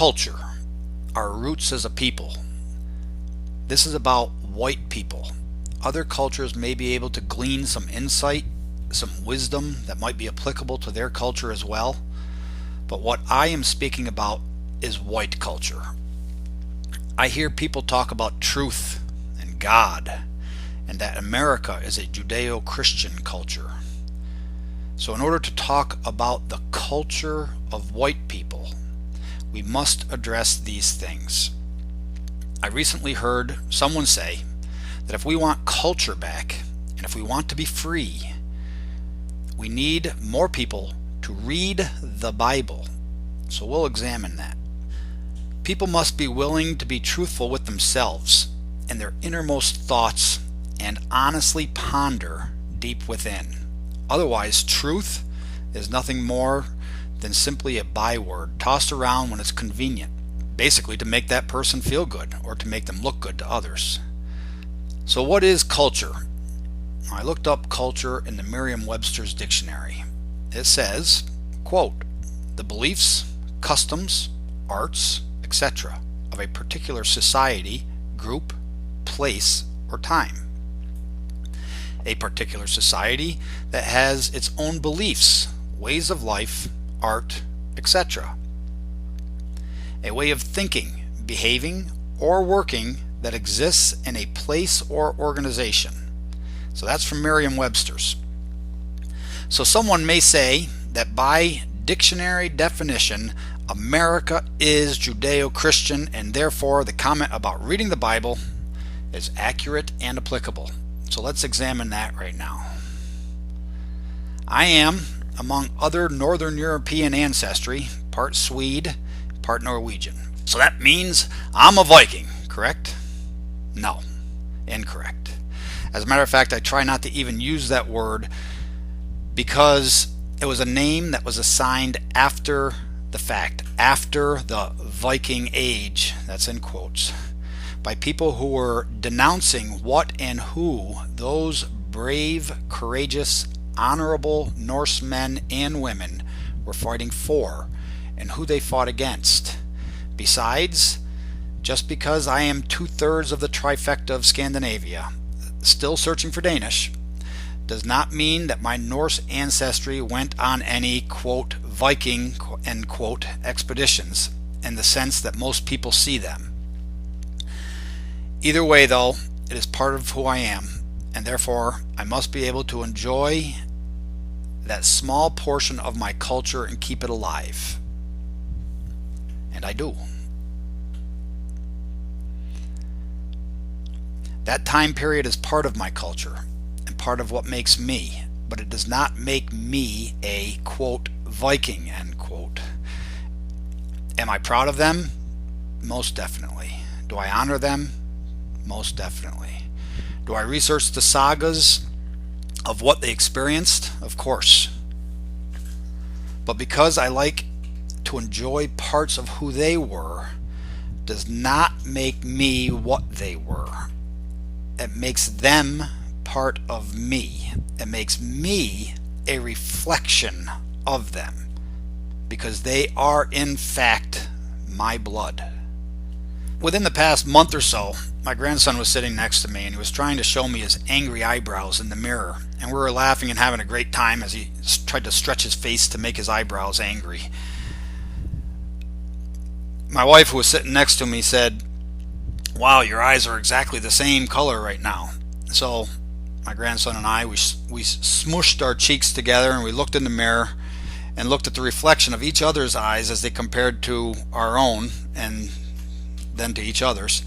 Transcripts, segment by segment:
culture, our roots as a people. This is about white people. Other cultures may be able to glean some insight, some wisdom that might be applicable to their culture as well. But what I am speaking about is white culture. I hear people talk about truth and God, and that America is a Judeo-Christian culture. So in order to talk about the culture of white people, we must address these things. I recently heard someone say that if we want culture back, and if we want to be free, we need more people to read the Bible. So we'll examine that. People must be willing to be truthful with themselves and their innermost thoughts and honestly ponder deep within. Otherwise, truth is nothing more than simply a byword tossed around when it's convenient, basically to make that person feel good or to make them look good to others. So what is culture? I looked up culture in the Merriam-Webster's dictionary. It says, quote, the beliefs, customs, arts, etc. of a particular society, group, place, or time. A particular society that has its own beliefs, ways of life, art, etc. A way of thinking, behaving, or working that exists in a place or organization. So that's from Merriam-Webster's. So someone may say that by dictionary definition, America is Judeo-Christian, and therefore the comment about reading the Bible is accurate and applicable. So let's examine that right now. I am, among other Northern European ancestry, part Swede, part Norwegian. So that means I'm a Viking, correct? No, incorrect. As a matter of fact, I try not to even use that word because it was a name that was assigned after the fact, after the Viking Age, that's in quotes, by people who were denouncing what and who those brave, courageous, honorable Norsemen and women were fighting for and who they fought against. Besides, just because I am 2/3 of the trifecta of Scandinavia, still searching for Danish, does not mean that my Norse ancestry went on any, quote, Viking, end quote, expeditions in the sense that most people see them. Either way, though, it is part of who I am, and therefore I must be able to enjoy that small portion of my culture and keep it alive. And I do. That time period is part of my culture and part of what makes me, but it does not make me a, quote, Viking, end quote. Am I proud of them? Most definitely. Do I honor them? Most definitely. Do I research the sagas of what they experienced? Of course. But because I like to enjoy parts of who they were, does not make me what they were. It makes them part of me. It makes me a reflection of them, because they are in fact my blood. Within the past month or so, my grandson was sitting next to me and he was trying to show me his angry eyebrows in the mirror, and we were laughing and having a great time as he tried to stretch his face to make his eyebrows angry. My wife, who was sitting next to me, said, "Wow, your eyes are exactly the same color right now." So my grandson and I, we smooshed our cheeks together and we looked in the mirror and looked at the reflection of each other's eyes as they compared to our own and then to each other's.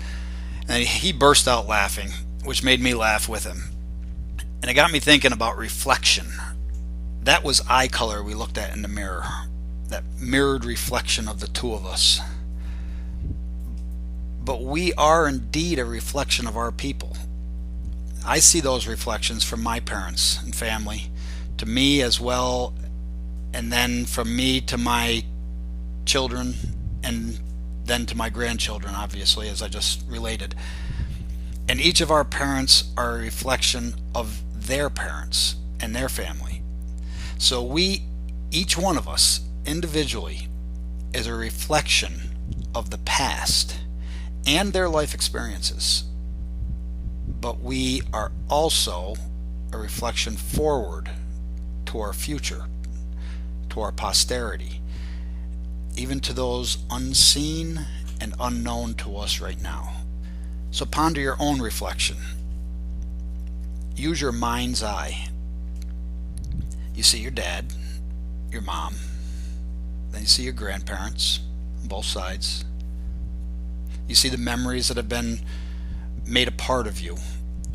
And he burst out laughing, which made me laugh with him. And it got me thinking about reflection. That was eye color we looked at in the mirror, that mirrored reflection of the two of us. But we are indeed a reflection of our people. I see those reflections from my parents and family, to me as well, and then from me to my children, and then to my grandchildren, obviously, as I just related. And each of our parents are a reflection of their parents and their family. So each one of us, individually, is a reflection of the past and their life experiences, but we are also a reflection forward to our future, to our posterity, even to those unseen and unknown to us right now. So ponder your own reflection. Use your mind's eye. You see your dad, your mom, then you see your grandparents on both sides. You see the memories that have been made a part of you,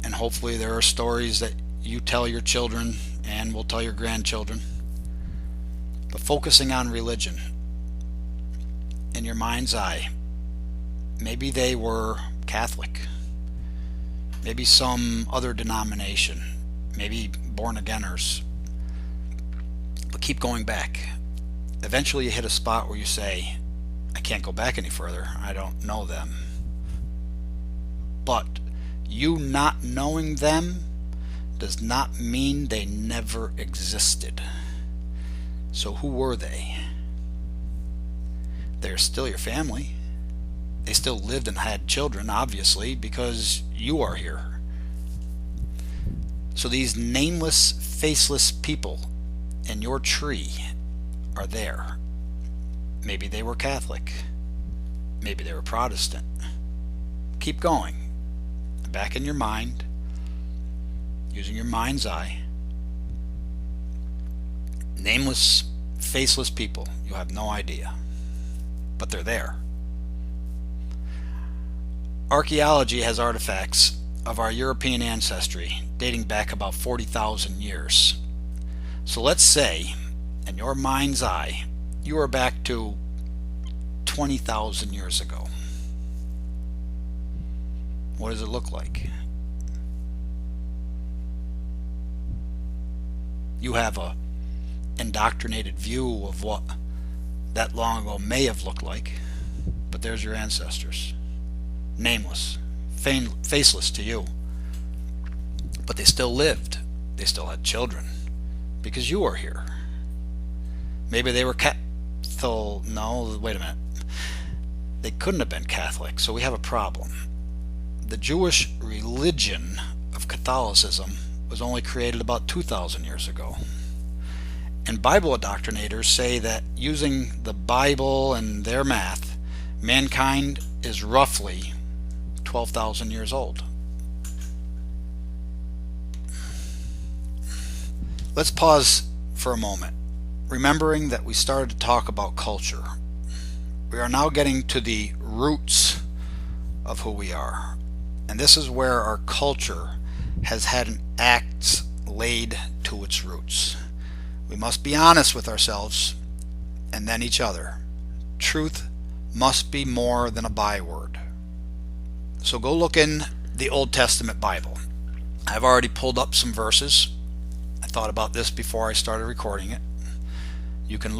and hopefully there are stories that you tell your children and will tell your grandchildren. But focusing on religion, in your mind's eye, maybe they were Catholic, maybe some other denomination, maybe born againers, but keep going back. Eventually you hit a spot where you say, I can't go back any further, I don't know them. But you not knowing them does not mean they never existed. So who were they? They're still your family. They still lived and had children, obviously, because you are here. So these nameless, faceless people in your tree are there. Maybe they were Catholic. Maybe they were Protestant. Keep going. Back in your mind, using your mind's eye. Nameless, faceless people. You have no idea. But they're there. Archaeology has artifacts of our European ancestry dating back about 40,000 years. So let's say, in your mind's eye, you are back to 20,000 years ago. What does it look like? You have a indoctrinated view of what that long ago may have looked like, but there's your ancestors. Nameless, faceless to you, but they still lived. They still had children because you are here. Maybe they were no, wait a minute. They couldn't have been Catholic, so we have a problem. The Jewish religion of Catholicism was only created about 2,000 years ago. And Bible indoctrinators say that using the Bible and their math, mankind is roughly 12,000 years old. Let's pause for a moment, remembering that we started to talk about culture. We are now getting to the roots of who we are. And this is where our culture has had an axe laid to its roots. We must be honest with ourselves and then each other. Truth must be more than a byword. So go look in the Old Testament Bible. I've already pulled up some verses. I thought about this before I started recording it. You can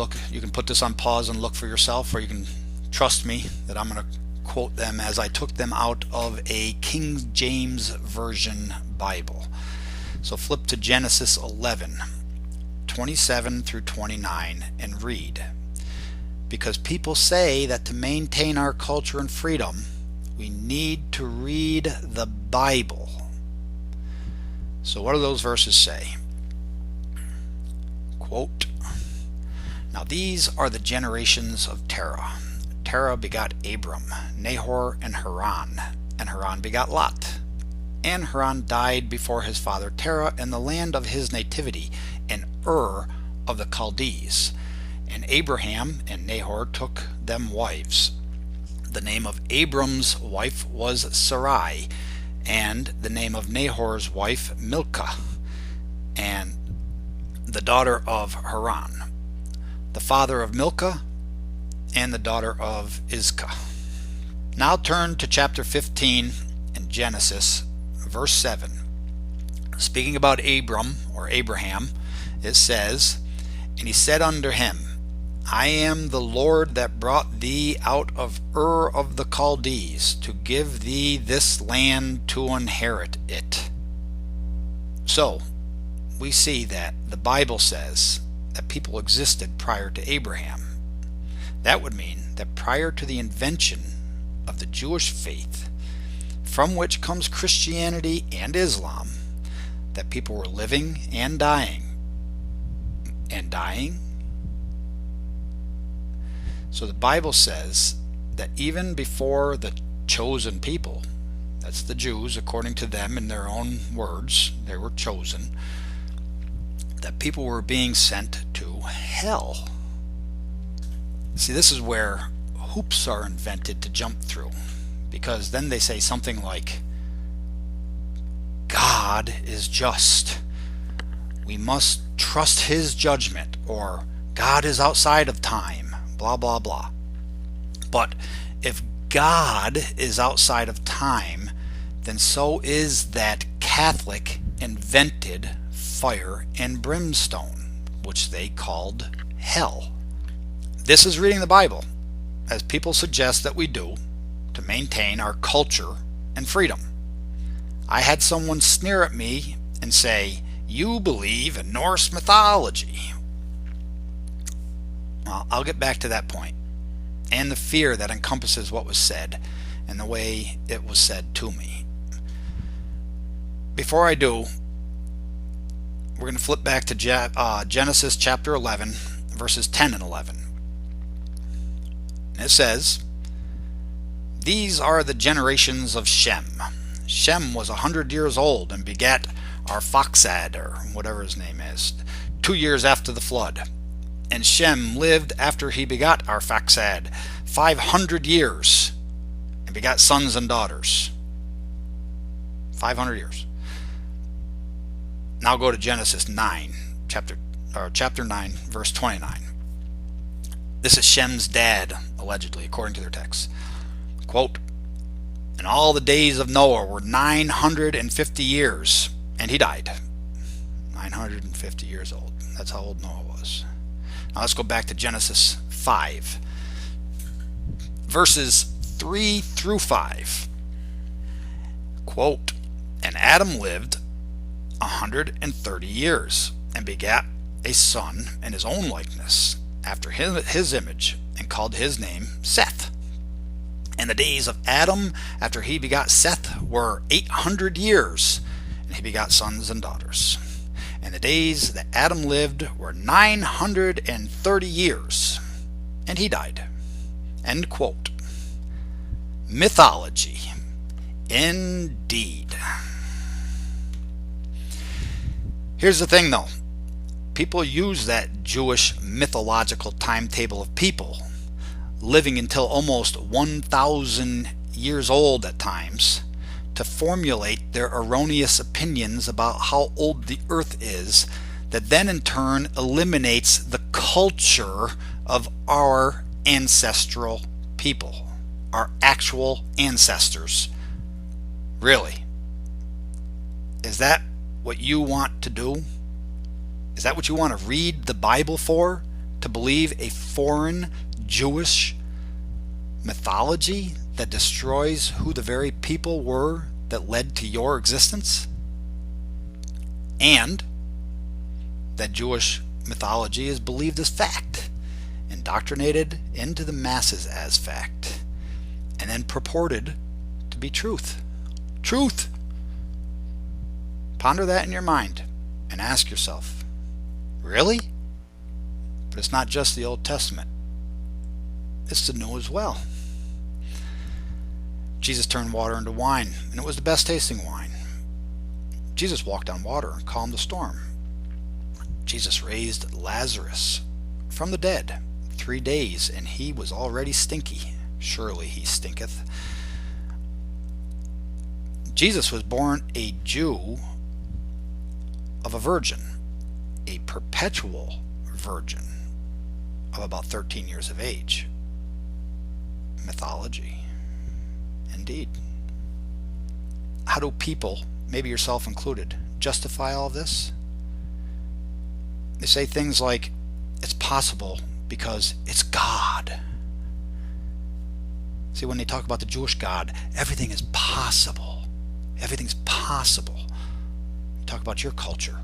put this on pause and look for yourself, or you can trust me that I'm going to quote them as I took them out of a King James Version Bible. So flip to Genesis 11, 27 through 29 and read. Because people say that to maintain our culture and freedom, we need to read the Bible. So what do those verses say? Quote, Now these are the generations of Terah. Terah begot Abram, Nahor, and Haran. And Haran begot Lot. And Haran died before his father Terah in the land of his nativity, in Ur of the Chaldees. And Abraham and Nahor took them wives. The name of Abram's wife was Sarai, and the name of Nahor's wife Milcah, and the daughter of Haran, the father of Milcah, and the daughter of Iscah. Now turn to chapter 15 in Genesis, verse 7. Speaking about Abram, or Abraham, it says, And he said unto him, I am the Lord that brought thee out of Ur of the Chaldees, to give thee this land to inherit it. So, we see that the Bible says that people existed prior to Abraham. That would mean that prior to the invention of the Jewish faith, from which comes Christianity and Islam, that people were living and dying. And dying? So the Bible says that even before the chosen people, that's the Jews, according to them in their own words, they were chosen, that people were being sent to hell. See, this is where hoops are invented to jump through, because then they say something like, God is just. We must trust his judgment, or God is outside of time, blah, blah, blah. But if God is outside of time, then so is that Catholic invented fire and brimstone, which they called hell. This is reading the Bible, as people suggest that we do, to maintain our culture and freedom. I had someone sneer at me and say, "You believe in Norse mythology." Well, I'll get back to that point, and the fear that encompasses what was said and the way it was said to me. Before I do, we're going to flip back to Genesis chapter 11, verses 10 and 11. And it says, "These are the generations of Shem. Shem was 100 years old and begat Arphaxad," or whatever his name is, 2 years after the flood. And Shem lived after he begot Arphaxad 500 years and begot sons and daughters. 500 years. Now go to Genesis 9, chapter 9, verse 29. This is Shem's dad, allegedly, according to their text. Quote, "And all the days of Noah were 950 years, and he died." 950 years old. That's how old Noah was. Now let's go back to Genesis 5, verses 3 through 5. Quote, "And Adam lived 130 years, and begat a son in his own likeness, after his image, and called his name Seth. And the days of Adam after he begot Seth were 800 years, and he begot sons and daughters. And the days that Adam lived were 930 years, and he died." End quote. Mythology. Indeed. Here's the thing though. People use that Jewish mythological timetable of people living until almost 1,000 years old at times to formulate their erroneous opinions about how old the earth is, that then in turn eliminates the culture of our ancestral people, our actual ancestors. Really? Is that what you want to do? Is that what you want to read the Bible for? To believe a foreign Jewish mythology that destroys who the very people were that led to your existence? And that Jewish mythology is believed as fact, indoctrinated into the masses as fact, and then purported to be truth. Truth! Ponder that in your mind and ask yourself, really? But it's not just the Old Testament. It's the New as well. Jesus turned water into wine, and it was the best tasting wine. Jesus walked on water and calmed the storm. Jesus raised Lazarus from the dead 3 days, and he was already stinky. Surely he stinketh. Jesus was born a Jew of a virgin, a perpetual virgin of about 13 years of age. Mythology. Indeed. How do people, maybe yourself included, justify all of this? They say things like, it's possible because it's God. See, when they talk about the Jewish God, everything is possible. Everything's possible. You talk about your culture.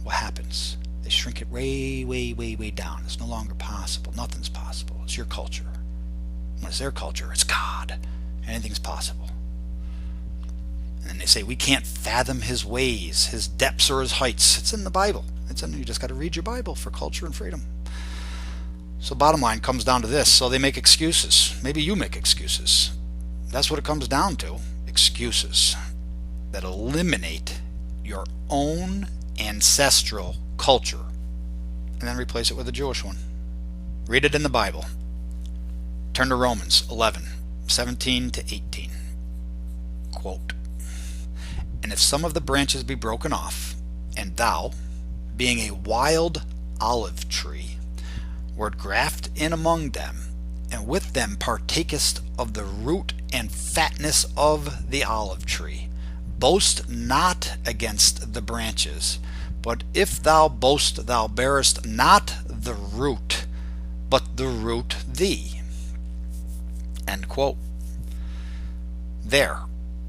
What happens? They shrink it way, way, way, way down. It's no longer possible. Nothing's possible. It's your culture. When it's their culture, it's God. Anything's possible. And then they say, we can't fathom his ways, his depths or his heights. It's in the Bible. You just got to read your Bible for culture and freedom. So bottom line comes down to this. So they make excuses. Maybe you make excuses. That's what it comes down to. Excuses that eliminate your own ancestral culture and then replace it with a Jewish one. Read it in the Bible. Turn to Romans 11:17 to 18. Quote, "And if some of the branches be broken off, and thou, being a wild olive tree, wert grafted in among them, and with them partakest of the root and fatness of the olive tree, boast not against the branches. But if thou boast, thou bearest not the root, but the root thee." End quote. There,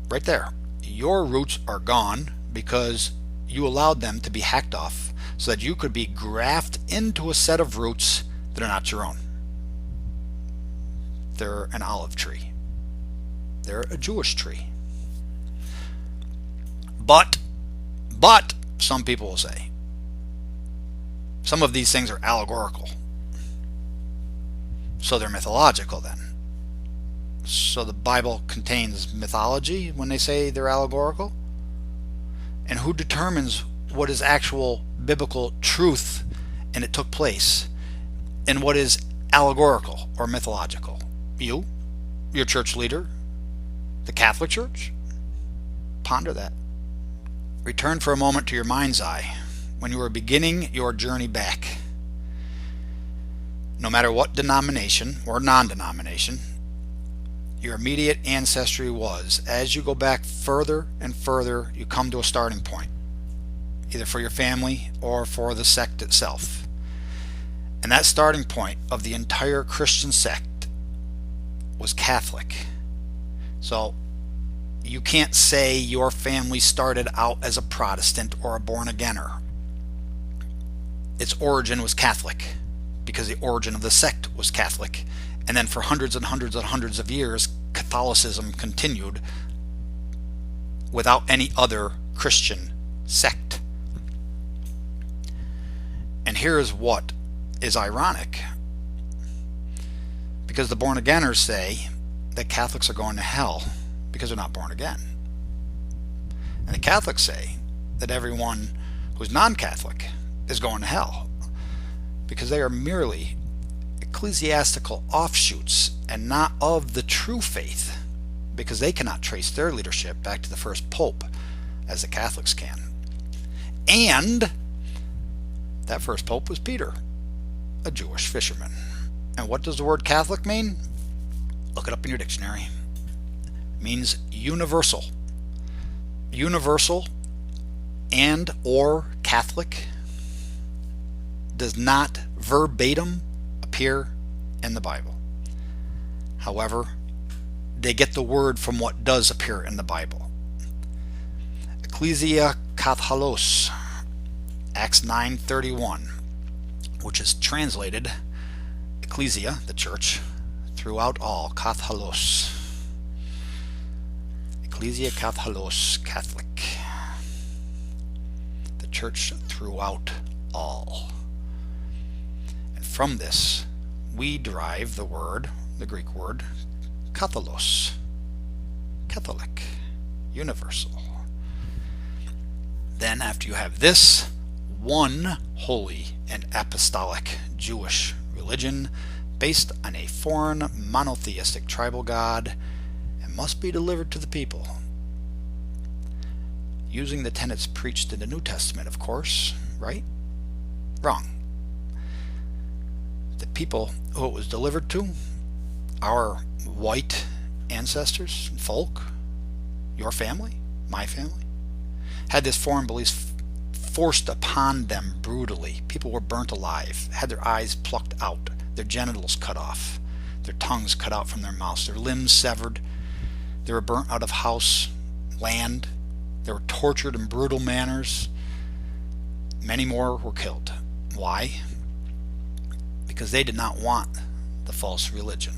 right there. Your roots are gone because you allowed them to be hacked off so that you could be grafted into a set of roots that are not your own. They're an olive tree. They're a Jewish tree. But, some people will say, some of these things are allegorical. So they're mythological then. So the Bible contains mythology when they say they're allegorical? And who determines what is actual biblical truth and it took place, and what is allegorical or mythological? You? Your church leader? The Catholic Church? Ponder that. Return for a moment to your mind's eye when you were beginning your journey back. No matter what denomination or non-denomination your immediate ancestry was, as you go back further and further, you come to a starting point, either for your family or for the sect itself. And that starting point of the entire Christian sect was Catholic. So you can't say your family started out as a Protestant or a born-againer. Its origin was Catholic because the origin of the sect was Catholic. And then for hundreds and hundreds and hundreds of years, Catholicism continued without any other Christian sect. And here's what is ironic. Because the born-againers say that Catholics are going to hell because they're not born again. And the Catholics say that everyone who's non-Catholic is going to hell because they are merely ecclesiastical offshoots and not of the true faith, because they cannot trace their leadership back to the first pope as the Catholics can. And that first pope was Peter, a Jewish fisherman. And what does the word Catholic mean? Look it up in your dictionary. It means universal. Universal and or Catholic does not verbatim appear in the Bible. However, they get the word from what does appear in the Bible. Ecclesia Katholos, Acts 9:31, which is translated Ecclesia, the church, throughout all, Katholos. Ecclesia Katholos, Catholic. The church throughout all. And from this, we derive the word, the Greek word, Katholos, Catholic, universal. Then after you have this one holy and apostolic Jewish religion based on a foreign monotheistic tribal god and must be delivered to the people, using the tenets preached in the New Testament, of course, right? Wrong. The people who it was delivered to, our white ancestors and folk, your family, my family, had this foreign belief forced upon them brutally. People were burnt alive, had their eyes plucked out, their genitals cut off, their tongues cut out from their mouths, their limbs severed. They were burnt out of house, land. They were tortured in brutal manners. Many more were killed. Why? Because they did not want the false religion,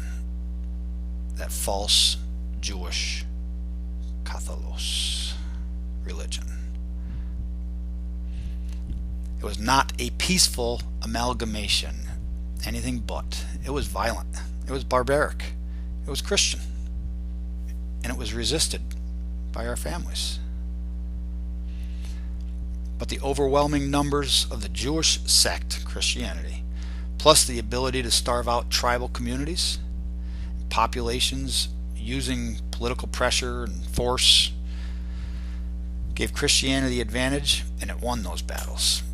that false Jewish Catholos religion. It was not a peaceful amalgamation, anything but. It was violent, it was barbaric, it was Christian, and it was resisted by our families. But the overwhelming numbers of the Jewish sect, Christianity, plus the ability to starve out tribal communities, populations using political pressure and force, gave Christianity the advantage, and it won those battles.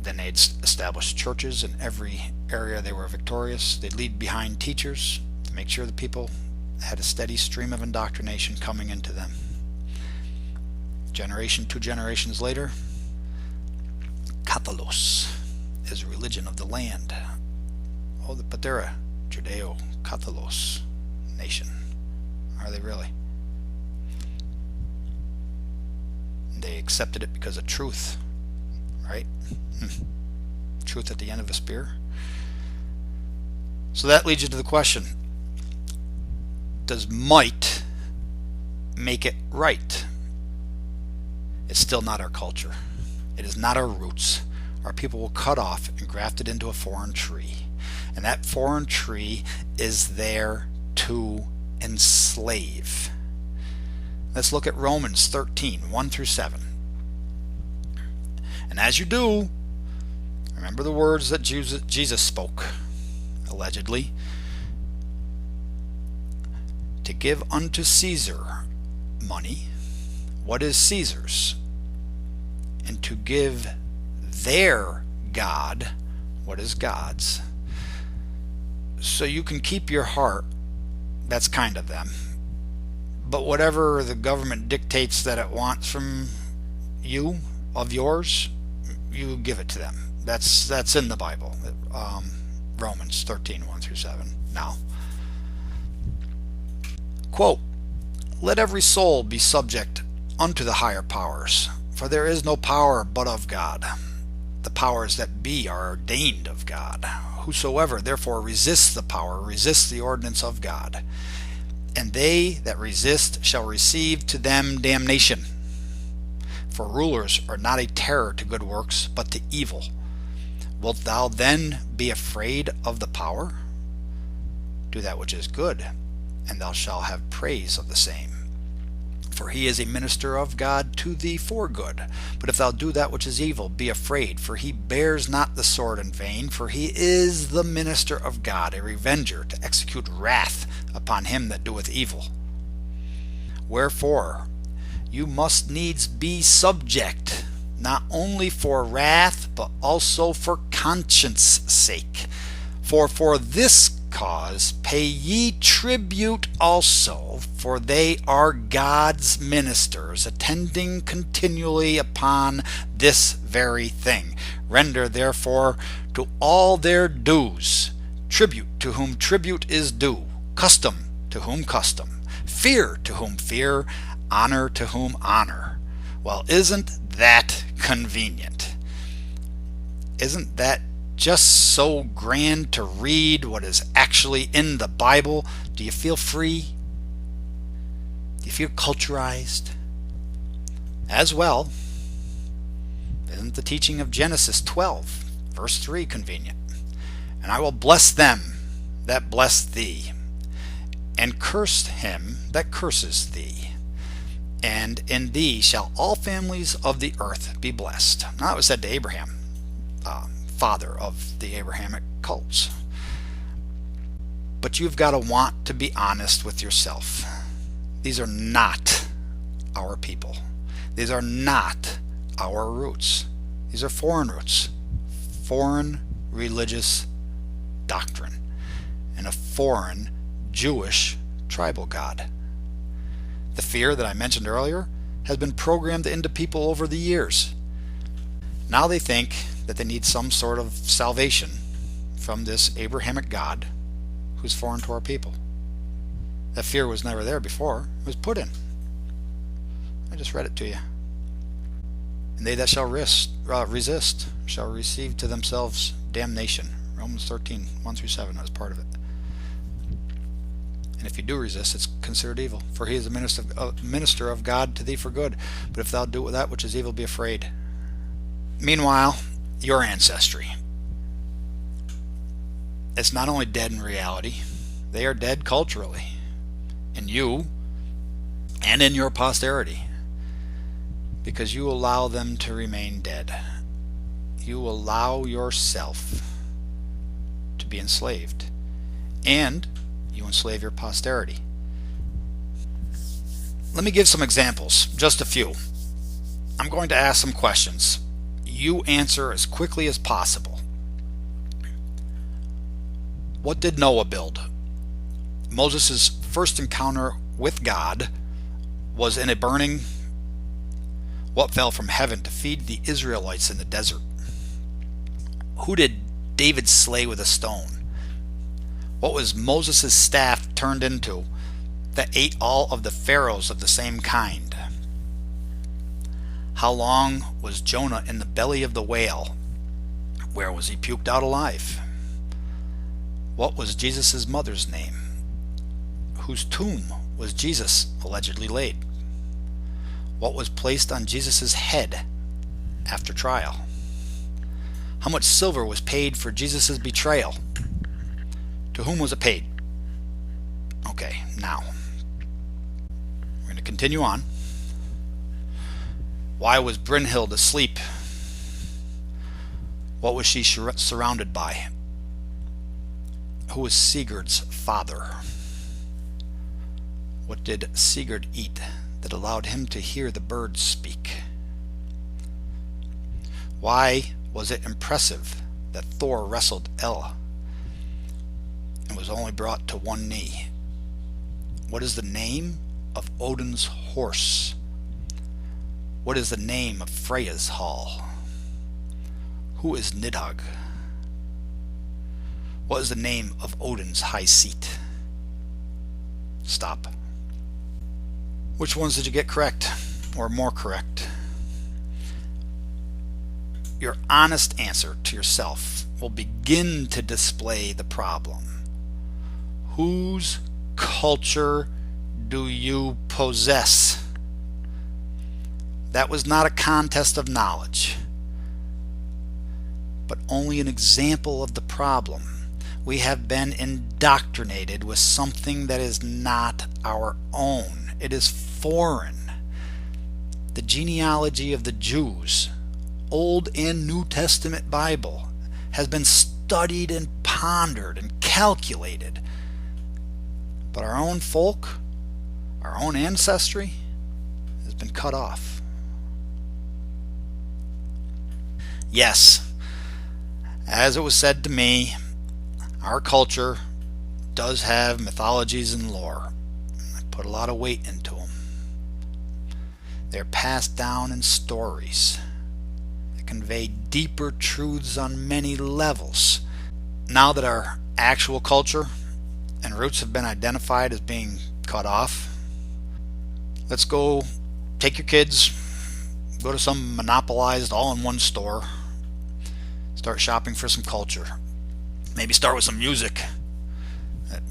Then they'd establish churches in every area they were victorious. They'd leave behind teachers to make sure the people had a steady stream of indoctrination coming into them. Generation, 2 generations later, Catholos is a religion of the land. Oh, but they're a Judeo-Catholos nation. Are they really? They accepted it because of truth, right? Truth at the end of a spear. So that leads you to the question, does might make it right? It's still not our culture. It is not our roots. Our people were cut off and grafted into a foreign tree. And that foreign tree is there to enslave. Let's look at Romans 13, 1 through 7. And as you do, remember the words that Jesus spoke, allegedly. To give unto Caesar money, what is Caesar's? And to give their God, what is God's? So you can keep your heart, that's kind of them. But whatever the government dictates that it wants from you, of yours, you give it to them. That's in the Bible. Romans 13, 1 through 7. Now, quote, let every soul be subject unto the higher powers, for there is no power but of God. The powers that be are ordained of God. Whosoever therefore resists the power resists the ordinance of God. And they that resist shall receive to them damnation. For rulers are not a terror to good works, but to evil. Wilt thou then be afraid of the power? Do that which is good, and thou shalt have praise of the same. For he is a minister of God to thee for good. But if thou do that which is evil, be afraid, for he bears not the sword in vain, for he is the minister of God, a revenger, to execute wrath upon him that doeth evil. Wherefore, you must needs be subject, not only for wrath, but also for conscience sake. For this cause pay ye tribute also, for they are God's ministers, attending continually upon this very thing. Render therefore to all their dues, tribute to whom tribute is due, custom to whom custom, fear to whom fear, honor to whom honor. Well, isn't that convenient? Isn't that just so grand to read what is actually in the Bible? Do you feel free? Do you feel culturized? As well, isn't the teaching of Genesis 12, verse 3 convenient? And I will bless them that bless thee, and curse him that curses thee. And in thee shall all families of the earth be blessed. Now that was said to Abraham, father of the Abrahamic cults. But you've got to want to be honest with yourself. These are not our people. These are not our roots. These are foreign roots, foreign religious doctrine, and a foreign Jewish tribal god. The fear that I mentioned earlier has been programmed into people over the years. Now they think that they need some sort of salvation from this Abrahamic God who's foreign to our people. That fear was never there before. It was put in. I just read it to you. And they that shall resist shall receive to themselves damnation. Romans 13, 1 through 7 is part of it. And if you do resist, it's considered evil. For he is a minister of God to thee for good. But if thou do that which is evil, be afraid. Meanwhile, your ancestry. It's not only dead in reality, they are dead culturally. In you and in your posterity. Because you allow them to remain dead. You allow yourself to be enslaved. And you enslave your posterity. Let me give some examples, just a few. I'm going to ask some questions. You answer as quickly as possible. What did Noah build? Moses' first encounter with God was in a burning what fell from heaven to feed the Israelites in the desert. Who did David slay with a stone? What was Moses' staff turned into that ate all of the pharaohs of the same kind? How long was Jonah in the belly of the whale? Where was he puked out alive? What was Jesus' mother's name? Whose tomb was Jesus allegedly laid? What was placed on Jesus' head after trial? How much silver was paid for Jesus' betrayal? To whom was it paid? Okay, now we're going to continue on. Why was Brynhild asleep? What was she surrounded by? Who was Sigurd's father? What did Sigurd eat that allowed him to hear the birds speak? Why was it impressive that Thor wrestled Ella and was only brought to one knee? What is the name of Odin's horse? What is the name of Freya's hall? Who is Nidhogg? What is the name of Odin's high seat? Stop. Which ones did you get correct, or more correct? Your honest answer to yourself will begin to display the problem. Whose culture do you possess? That was not a contest of knowledge, but only an example of the problem. We have been indoctrinated with something that is not our own. It is foreign. The genealogy of the Jews, Old and New Testament Bible, has been studied and pondered and calculated. But our own folk, our own ancestry, has been cut off. Yes, as it was said to me, our culture does have mythologies and lore. I put a lot of weight into them. They're passed down in stories that convey deeper truths on many levels. Now that our actual culture and roots have been identified as being cut off, let's go take your kids, go to some monopolized all-in-one store, start shopping for some culture. Maybe start with some music that,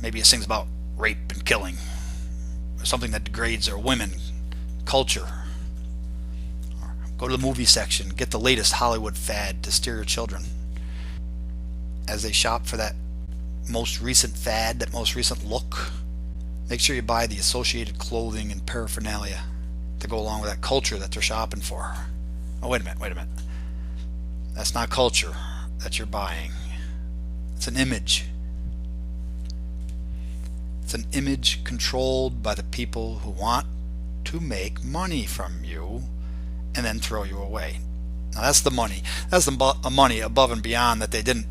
maybe it sings about rape and killing, or something that degrades our women, culture. Or go to the movie section, get the latest Hollywood fad to steer your children. As they shop for that most recent fad, that most recent look, make sure you buy the associated clothing and paraphernalia to go along with that culture that they're shopping for. Oh, wait a minute. That's not culture that you're buying. It's an image. It's an image controlled by the people who want to make money from you and then throw you away. Now that's the money. That's the money above and beyond that they didn't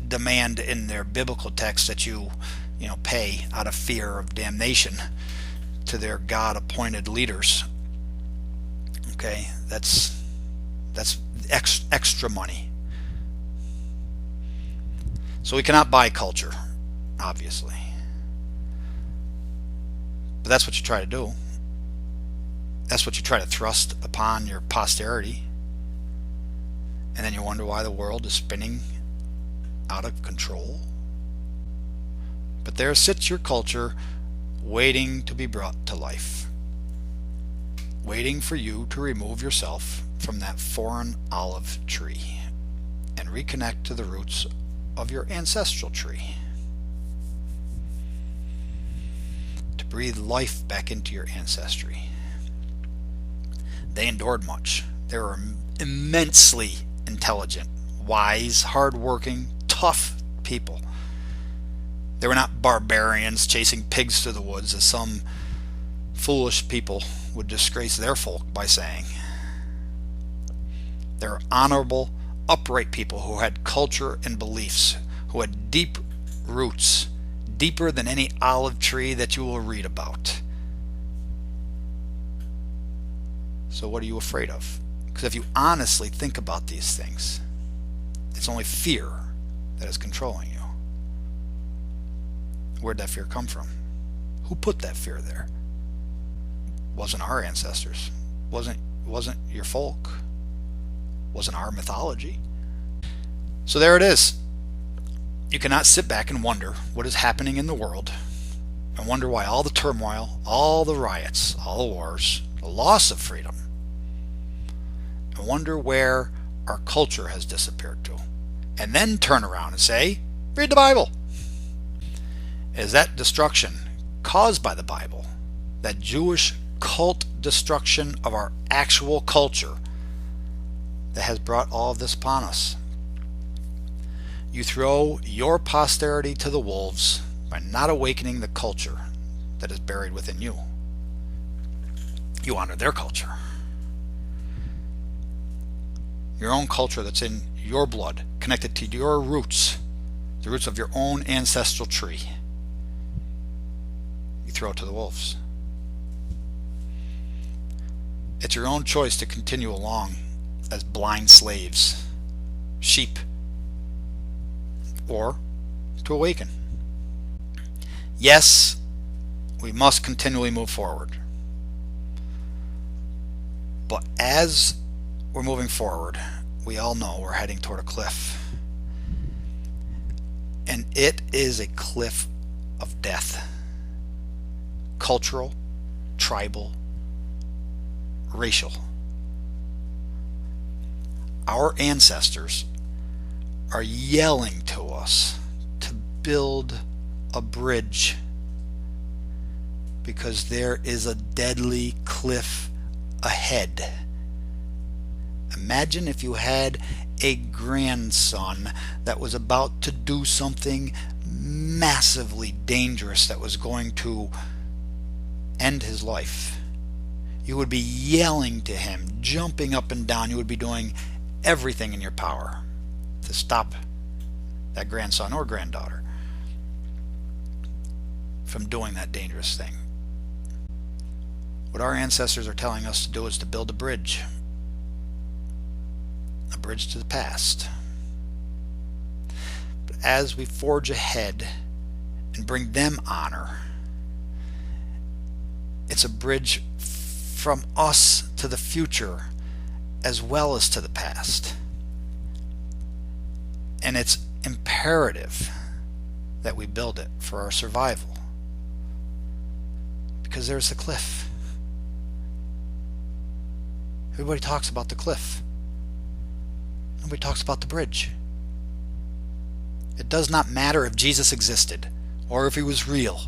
demand in their biblical text that you pay out of fear of damnation to their God-appointed leaders. Okay, that's extra money. So we cannot buy culture, obviously. But that's what you try to do. That's what you try to thrust upon your posterity. And then you wonder why the world is spinning out of control. But there sits your culture waiting to be brought to life, waiting for you to remove yourself from that foreign olive tree and reconnect to the roots of your ancestral tree, to breathe life back into your ancestry. They endured much. They were immensely intelligent, wise, hardworking, tough people. They were not barbarians chasing pigs through the woods, as some foolish people would disgrace their folk by saying. They were honorable, upright people who had culture and beliefs, who had deep roots, deeper than any olive tree that you will read about. So what are you afraid of? Because if you honestly think about these things, it's only fear that is controlling you. Where'd that fear come from? Who put that fear there? Wasn't our ancestors. Wasn't your folk. Wasn't our mythology. So there it is. You cannot sit back and wonder what is happening in the world and wonder why all the turmoil, all the riots, all the wars, the loss of freedom, and wonder where our culture has disappeared to, and then turn around and say, read the Bible. Is that destruction caused by the Bible, that Jewish cult destruction of our actual culture, that has brought all of this upon us? You throw your posterity to the wolves by not awakening the culture that is buried within you. You honor their culture. Your own culture that's in your blood, connected to your roots, the roots of your own ancestral tree. You throw it to the wolves. It's your own choice to continue along as blind slaves, sheep, or to awaken. Yes, we must continually move forward. But as we're moving forward, we all know we're heading toward a cliff. And it is a cliff of death. Cultural, tribal, racial. Our ancestors are yelling to us to build a bridge because there is a deadly cliff ahead. Imagine if you had a grandson that was about to do something massively dangerous that was going to end his life. You would be yelling to him, jumping up and down. You would be doing everything in your power to stop that grandson or granddaughter from doing that dangerous thing. What our ancestors are telling us to do is to build a bridge to the past. But as we forge ahead and bring them honor, it's a bridge from us to the future as well as to the past. And it's imperative that we build it for our survival, because there's a cliff. Everybody talks about the cliff. Nobody talks about the bridge. It does not matter if Jesus existed or if he was real,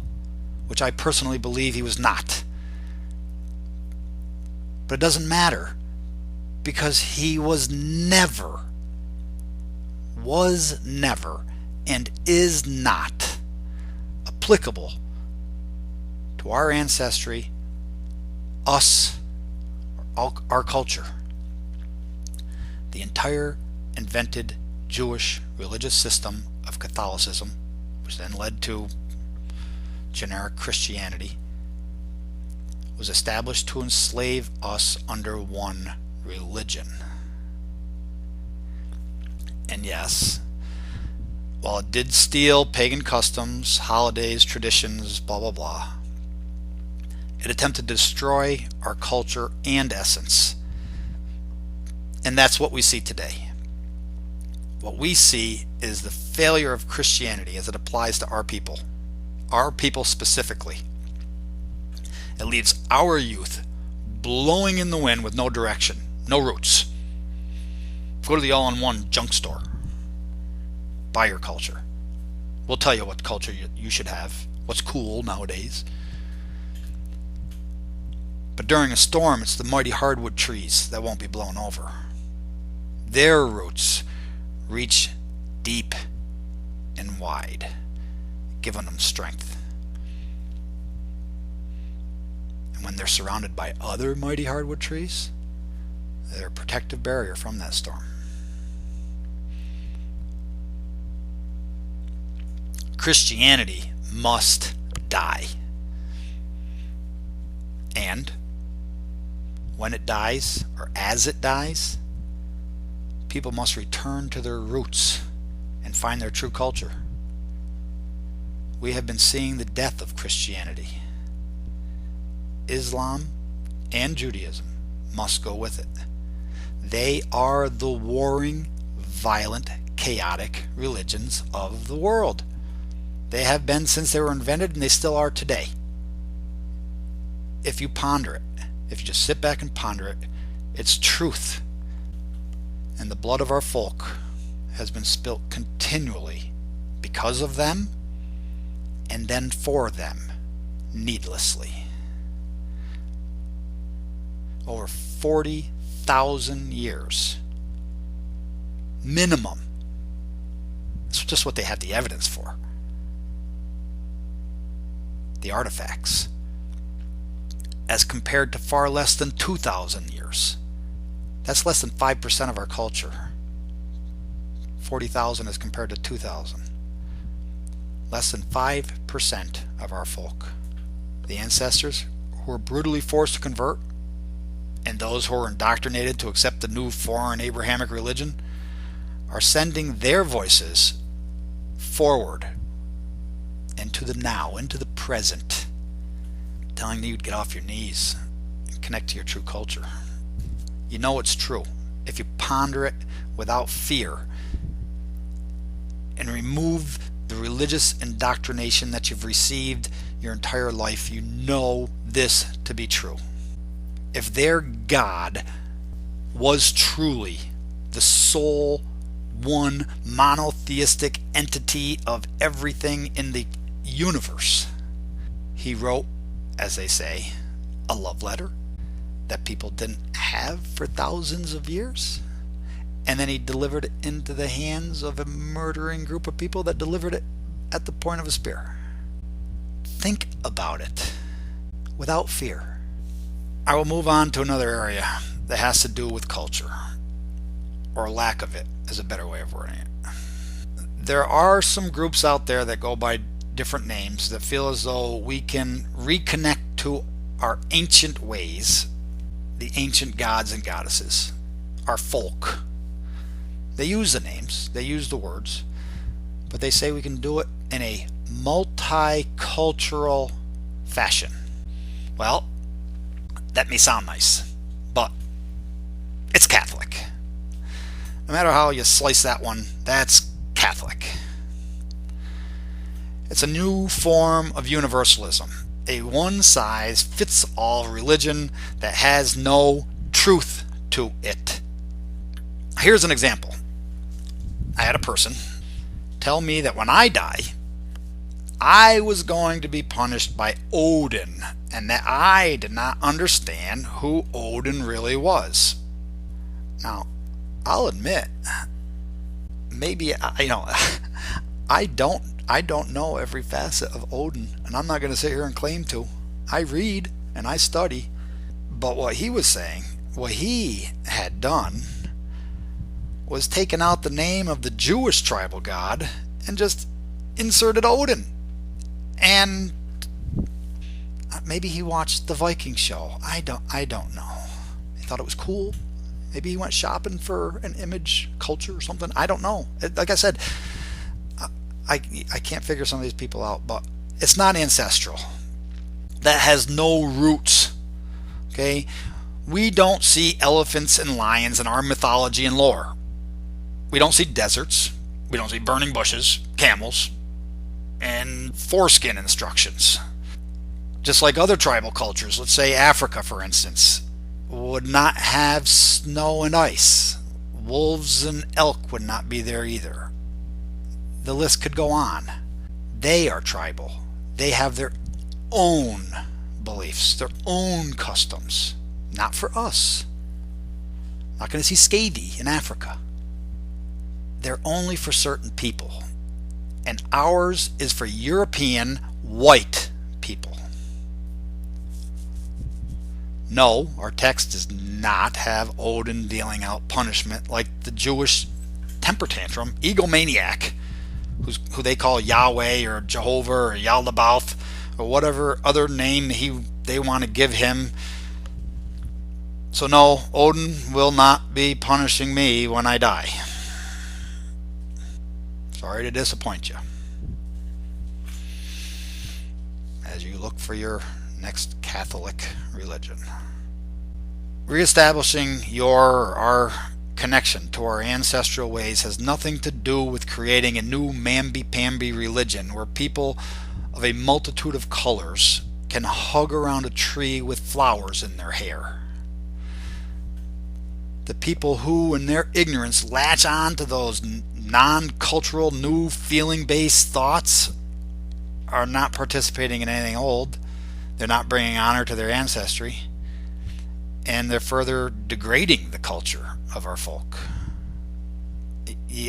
which I personally believe he was not. But it doesn't matter, because he was never, and is not applicable to our ancestry, us, or our culture. The entire invented Jewish religious system of Catholicism, which then led to generic Christianity, was established to enslave us under one religion. And yes, while it did steal pagan customs, holidays, traditions, blah blah blah, it attempted to destroy our culture and essence. And that's what we see today. What we see is the failure of Christianity as it applies to our people specifically. It leaves our youth blowing in the wind with no direction, no roots. Go to the all-in-one junk store. Buy your culture. We'll tell you what culture you should have, what's cool nowadays. But during a storm, it's the mighty hardwood trees that won't be blown over. Their roots reach deep and wide, giving them strength. And when they're surrounded by other mighty hardwood trees, they're a protective barrier from that storm. Christianity must die. And when it dies, or as it dies, people must return to their roots and find their true culture. We have been seeing the death of Christianity. Islam and Judaism must go with it. They are the warring, violent, chaotic religions of the world. They have been since they were invented, and they still are today. If you ponder it, if you just sit back and ponder it, it's truth. And the blood of our folk has been spilt continually because of them and then for them needlessly. Over 40,000 years minimum. That's just what they have the evidence for. The artifacts, as compared to far less than 2,000 years. That's less than 5% of our culture. 40,000 as compared to 2,000. Less than 5% of our folk. The ancestors who were brutally forced to convert, and those who were indoctrinated to accept the new foreign Abrahamic religion, are sending their voices forward into the now, into the present, telling you to get off your knees and connect to your true culture. You know it's true if you ponder it without fear and remove the religious indoctrination that you've received your entire life. You know this to be true. If their God was truly the sole one monotheistic entity of everything in the universe, he wrote, as they say, a love letter that people didn't have for thousands of years, and then he delivered it into the hands of a murdering group of people that delivered it at the point of a spear. Think about it without fear. I will move on to another area that has to do with culture, or lack of it is a better way of wording it. There are some groups out there that go by different names that feel as though we can reconnect to our ancient ways, the ancient gods and goddesses, our folk. They use the names, they use the words, but they say we can do it in a multicultural fashion. Well, that may sound nice, but it's Catholic. No matter how you slice that one, that's Catholic. It's a new form of universalism, a one-size-fits-all religion that has no truth to it. Here's an example. I had a person tell me that when I die, I was going to be punished by Odin, and that I did not understand who Odin really was. Now, I'll admit, maybe I don't know every facet of Odin, and I'm not going to sit here and claim to. I read and I study, but what he was saying, what he had done, was taken out the name of the Jewish tribal god and just inserted Odin. And maybe he watched the Viking show. I don't know. He thought it was cool. Maybe he went shopping for an image culture or something. I don't know. Like I said, I can't figure some of these people out, but it's not ancestral. That has no roots. Okay? We don't see elephants and lions in our mythology and lore. We don't see deserts. We don't see burning bushes, camels, and foreskin instructions. Just like other tribal cultures, let's say Africa for instance, would not have snow and ice. Wolves and elk would not be there either. The list could go on. They are tribal. They have their own beliefs, their own customs. Not for us. Not going to see scabby in Africa. They're only for certain people. And ours is for European white people. No, our text does not have Odin dealing out punishment like the Jewish temper tantrum egomaniac who they call Yahweh or Jehovah or Yaldabaoth or whatever other name they want to give him. So no, Odin will not be punishing me when I die. Sorry to disappoint you. As you look for your next Catholic religion. Reestablishing our connection to our ancestral ways has nothing to do with creating a new mamby-pamby religion where people of a multitude of colors can hug around a tree with flowers in their hair. The people who, in their ignorance, latch on to those non-cultural, new feeling-based thoughts are not participating in anything old. They're not bringing honor to their ancestry. And they're further degrading the culture of our folk.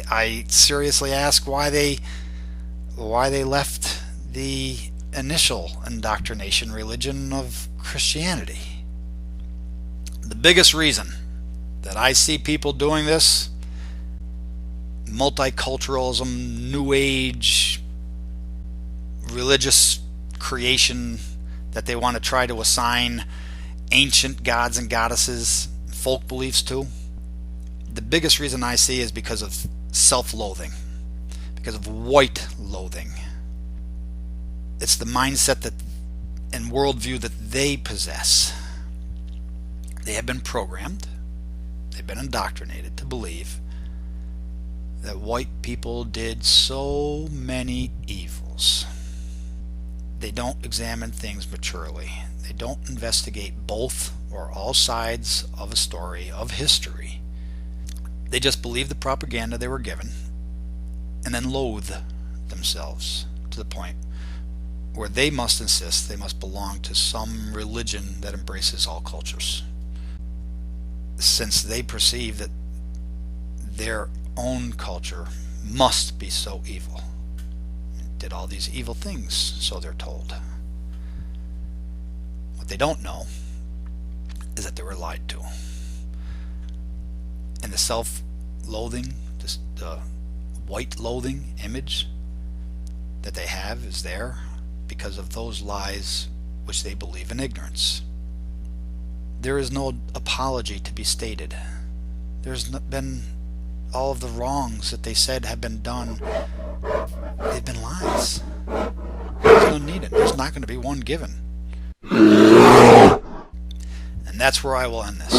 I seriously ask why they left the initial indoctrination religion of Christianity. The biggest reason that I see people doing this, multiculturalism, new age, religious creation that they want to try to assign ancient gods and goddesses, folk beliefs to. The biggest reason I see is because of self-loathing, because of white loathing. It's the mindset that and worldview that they possess. They have been programmed, they've been indoctrinated to believe that white people did so many evils. They don't examine things maturely. They don't investigate both or all sides of a story, of history. They just believe the propaganda they were given and then loathe themselves to the point where they must insist they must belong to some religion that embraces all cultures, since they perceive that their own culture must be so evil. It did all these evil things, so they're told. What they don't know is that they were lied to. And the self-loathing, the white loathing image that they have is there because of those lies which they believe in ignorance. There is no apology to be stated. There's been all of the wrongs that they said have been done. They've been lies. There's no need it. There's not going to be one given. And that's where I will end this.